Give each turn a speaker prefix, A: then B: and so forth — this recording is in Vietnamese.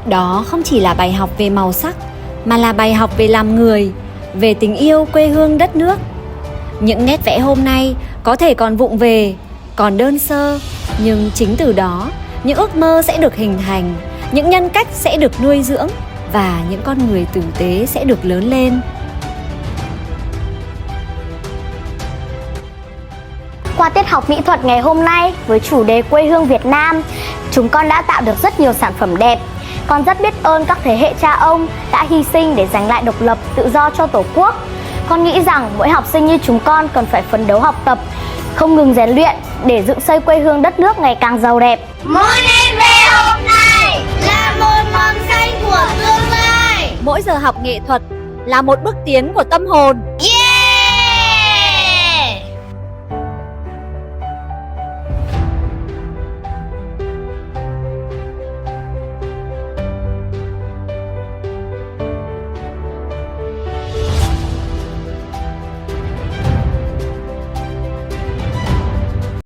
A: Đó không chỉ là bài học về màu sắc, mà là bài học về làm người, về tình yêu quê hương đất nước. Những nét vẽ hôm nay có thể còn vụng về, còn đơn sơ, nhưng chính từ đó, những ước mơ sẽ được hình thành, những nhân cách sẽ được nuôi dưỡng và những con người tử tế sẽ được lớn lên.
B: Qua tiết học mỹ thuật ngày hôm nay với chủ đề quê hương Việt Nam, chúng con đã tạo được rất nhiều sản phẩm đẹp. Con rất biết ơn các thế hệ cha ông đã hy sinh để giành lại độc lập, tự do cho Tổ quốc. Con nghĩ rằng mỗi học sinh như chúng con cần phải phấn đấu học tập, không ngừng rèn luyện để dựng xây quê hương đất nước ngày càng giàu đẹp.
C: Mỗi nét vẽ hôm nay là một mầm xanh của tương lai.
A: Mỗi giờ học nghệ thuật là một bước tiến của tâm hồn.
C: Yeah!